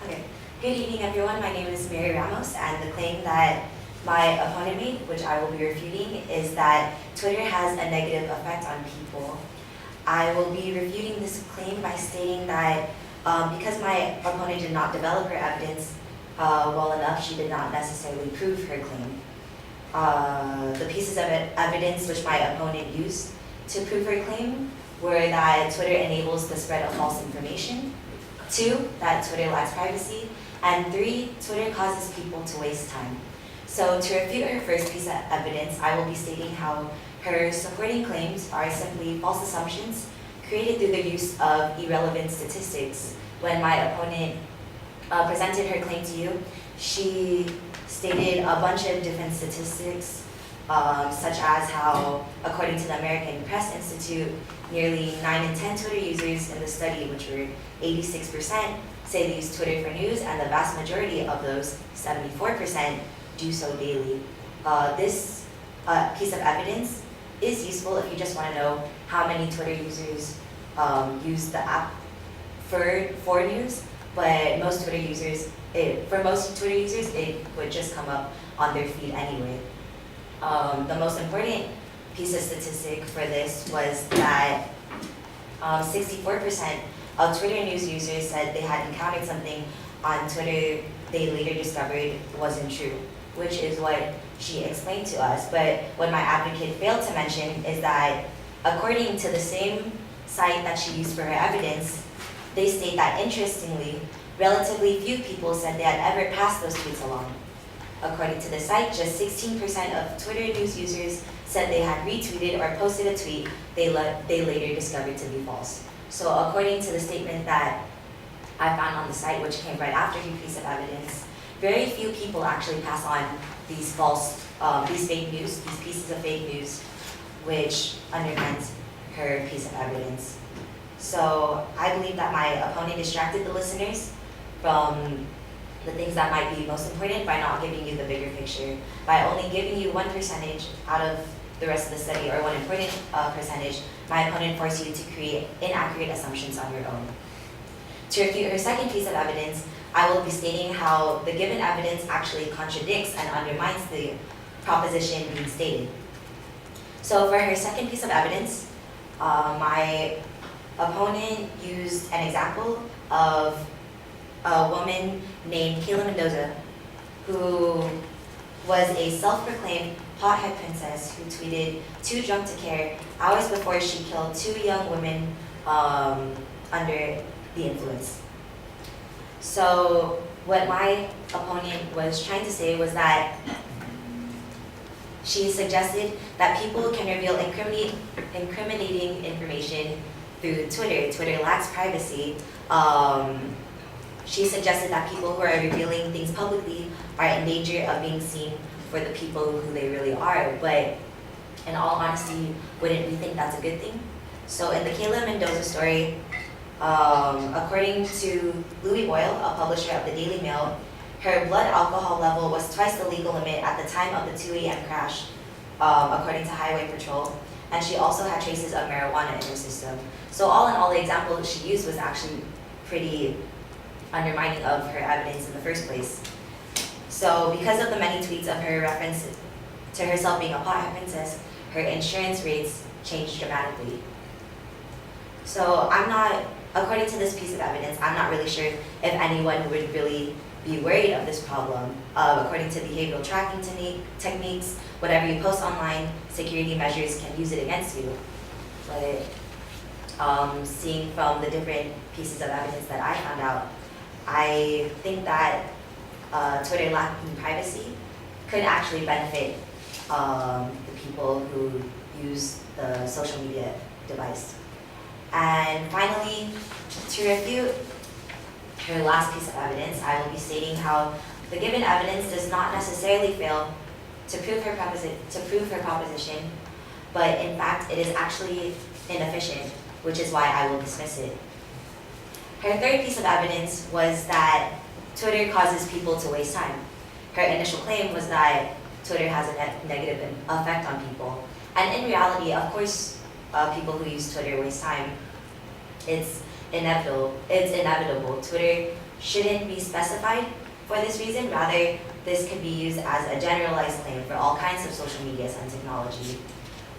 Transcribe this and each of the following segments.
Okay. Good evening, everyone. My name is Mary Ramos, and the claim that my opponent made, which I will be refuting, is that Twitter has a negative effect on people. I will be refuting this claim by stating that because my opponent did not develop her evidence well enough, she did not necessarily prove her claim. The pieces of evidence which my opponent used to prove her claim were that Twitter enables the spread of false information, 2, that Twitter lacks privacy, and 3, Twitter causes people to waste time. So to refute her first piece of evidence, I will be stating how her supporting claims are simply false assumptions created through the use of irrelevant statistics. When my opponent presented her claim to you, she stated a bunch of different statistics, such as how, according to the American Press Institute, nearly 9 in 10 Twitter users in the study, which were 86%, say they use Twitter for news, and the vast majority of those, 74%, do so daily. This piece of evidence is useful if you just want to know how many Twitter users use the app for news, but most Twitter users, for most Twitter users, it would just come up on their feed anyway. The most important piece of statistic for this was that 64% of Twitter news users said they had encountered something on Twitter they later discovered wasn't true, which is what she explained to us. But what my advocate failed to mention is that according to the same site that she used for her evidence, they state that interestingly, relatively few people said they had ever passed those tweets along. According to the site, just 16% of Twitter news users said they had retweeted or posted a tweet they later discovered to be false. So according to the statement that I found on the site, which came right after her piece of evidence, very few people actually pass on these fake news, these pieces of fake news, which undermines her piece of evidence. So I believe that my opponent distracted the listeners from the things that might be most important by not giving you the bigger picture, by only giving you 1% out of the rest of the study, or one important percentage. My opponent forced you to create inaccurate assumptions on your own. To refute her second piece of evidence, I will be stating how the given evidence actually contradicts and undermines the proposition being stated. So for her second piece of evidence, my opponent used an example of a woman named Kayla Mendoza, who was a self-proclaimed hothead princess who tweeted "too drunk to care" hours before she killed 2 young women under the influence. So what my opponent was trying to say was that she suggested that people can reveal incriminating information through Twitter. Twitter lacks privacy. She suggested that people who are revealing things publicly are in danger of being seen for the people who they really are. But in all honesty, wouldn't we think that's a good thing? So in the Kayla Mendoza story, according to Louis Boyle, a publisher of the Daily Mail, her blood alcohol level was twice the legal limit at the time of the 2 a.m. crash, according to Highway Patrol, and she also had traces of marijuana in her system. So all in all, the example that she used was actually pretty undermining of her evidence in the first place. So because of the many tweets of her reference to herself being a pothead princess, her insurance rates changed dramatically. So according to this piece of evidence, I'm not really sure if anyone would really be worried of this problem. According to behavioral tracking techniques, whatever you post online, security measures can use it against you. But seeing from the different pieces of evidence that I found out, I think that Twitter lacking privacy could actually benefit the people who use the social media device. And finally, to refute her last piece of evidence, I will be stating how the given evidence does not necessarily fail to prove her proposition, but in fact it is actually inefficient, which is why I will dismiss it. Her third piece of evidence was that Twitter causes people to waste time. Her initial claim was that Twitter has a negative effect on people. And in reality, of course, people who use Twitter waste time. It's inevitable. Twitter shouldn't be specified for this reason. Rather, this could be used as a generalized claim for all kinds of social medias and technology.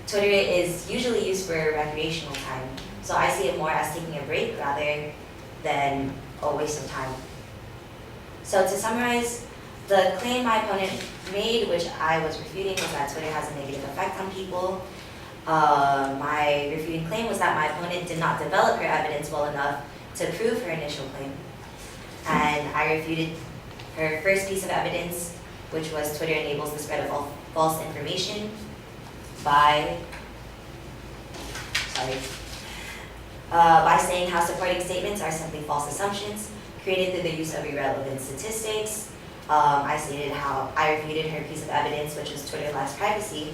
Twitter is usually used for recreational time, so I see it more as taking a break rather than a waste of time. So to summarize, the claim my opponent made, which I was refuting, was that Twitter has a negative effect on people. My refuting claim was that my opponent did not develop her evidence well enough to prove her initial claim. And I refuted her first piece of evidence, which was Twitter enables the spread of false information by saying how supporting statements are simply false assumptions created through the use of irrelevant statistics. I refuted her piece of evidence, which was Twitter lacks privacy,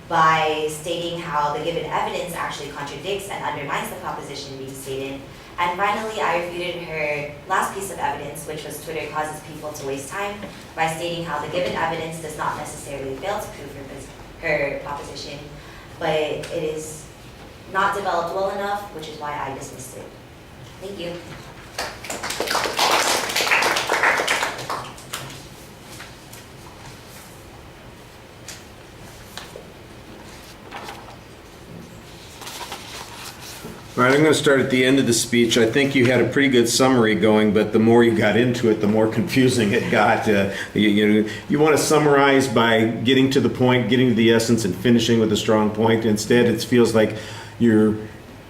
by stating how the given evidence actually contradicts and undermines the proposition being stated. And finally, I refuted her last piece of evidence, which was Twitter causes people to waste time, by stating how the given evidence does not necessarily fail to prove her proposition, but it is not developed well enough, which is why I dismissed it. Thank you. All right, I'm going to start at the end of the speech. I think you had a pretty good summary going, but the more you got into it, the more confusing it got. You want to summarize by getting to the point, getting to the essence, and finishing with a strong point. Instead, it feels like you're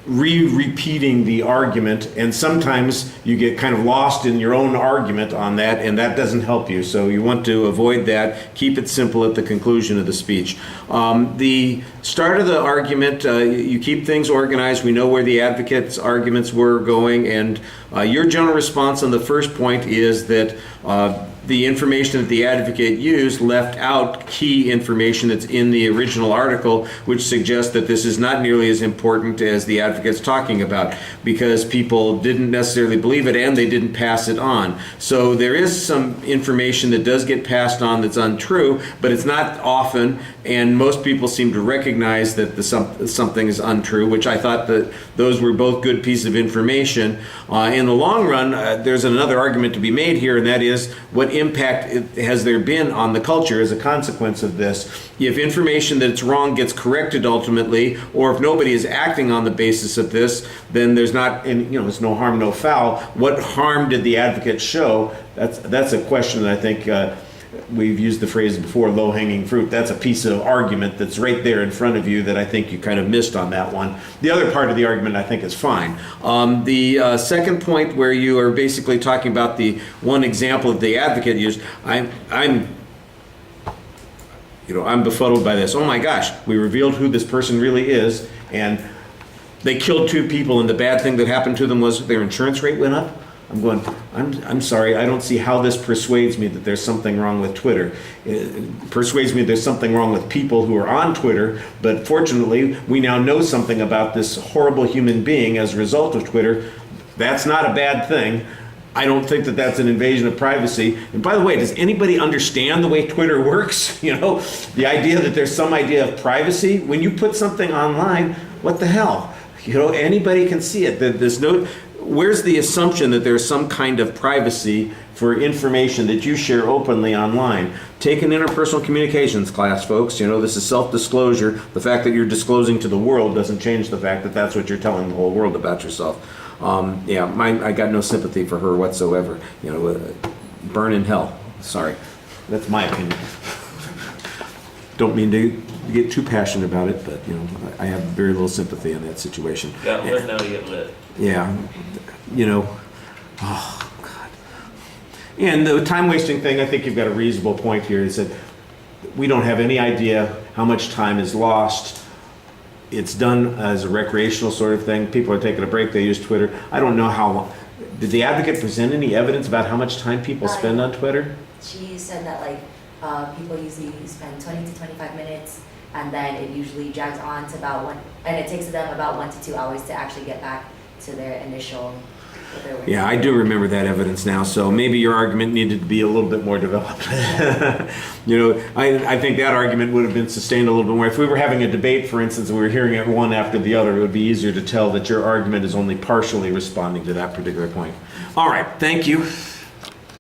repeating the argument, and sometimes you get kind of lost in your own argument on that, and that doesn't help you. So you want to avoid that. Keep it simple at the conclusion of the speech. The start of the argument, you keep things organized. We know where the advocate's arguments were going, and your general response on the first point is that the information that the advocate used left out key information that's in the original article, which suggests that this is not nearly as important as the advocate's talking about, because people didn't necessarily believe it and they didn't pass it on. So there is some information that does get passed on that's untrue, but it's not often, and most people seem to recognize that something is untrue, which I thought that those were both good pieces of information. In the long run, there's another argument to be made here, and that is, what impact has there been on the culture as a consequence of this? If information that's wrong gets corrected ultimately, or if nobody is acting on the basis of this, then there's not, it's no harm, no foul. What harm did the advocate show? That's a question that I think we've used the phrase before, low-hanging fruit. That's a piece of argument that's right there in front of you that I think you kind of missed on that one. The other part of the argument I think is fine. The second point, where you are basically talking about the one example that the advocate used, I'm befuddled by this. Oh my gosh, we revealed who this person really is, and they killed 2 people, and the bad thing that happened to them was their insurance rate went up. I'm sorry, I don't see how this persuades me that there's something wrong with Twitter. It persuades me there's something wrong with people who are on Twitter, but fortunately, we now know something about this horrible human being as a result of Twitter. That's not a bad thing. I don't think that that's an invasion of privacy. And by the way, does anybody understand the way Twitter works? The idea that there's some idea of privacy. When you put something online, what the hell? Anybody can see it. There's no... Where's the assumption that there's some kind of privacy for information that you share openly online? Take an interpersonal communications class, folks. This is self-disclosure. The fact that you're disclosing to the world doesn't change the fact that that's what you're telling the whole world about yourself. I got no sympathy for her whatsoever. Burn in hell. Sorry. That's my opinion. Don't mean to get too passionate about it, but I have very little sympathy in that situation. Got lit, now you get lit. Yeah, oh God. And the time wasting thing, I think you've got a reasonable point here, is that we don't have any idea how much time is lost. It's done as a recreational sort of thing. People are taking a break, they use Twitter. I don't know how long. Did the advocate present any evidence about how much time people spend on Twitter? She said that people usually spend 20 to 25 minutes, and then it usually drags on to and it takes them about 1 to 2 hours to actually get back to their initial Yeah, I do remember that evidence now, so maybe your argument needed to be a little bit more developed. You know, I think that argument would have been sustained a little bit more. If we were having a debate, for instance, and we were hearing it one after the other, it would be easier to tell that your argument is only partially responding to that particular point. All right, thank you.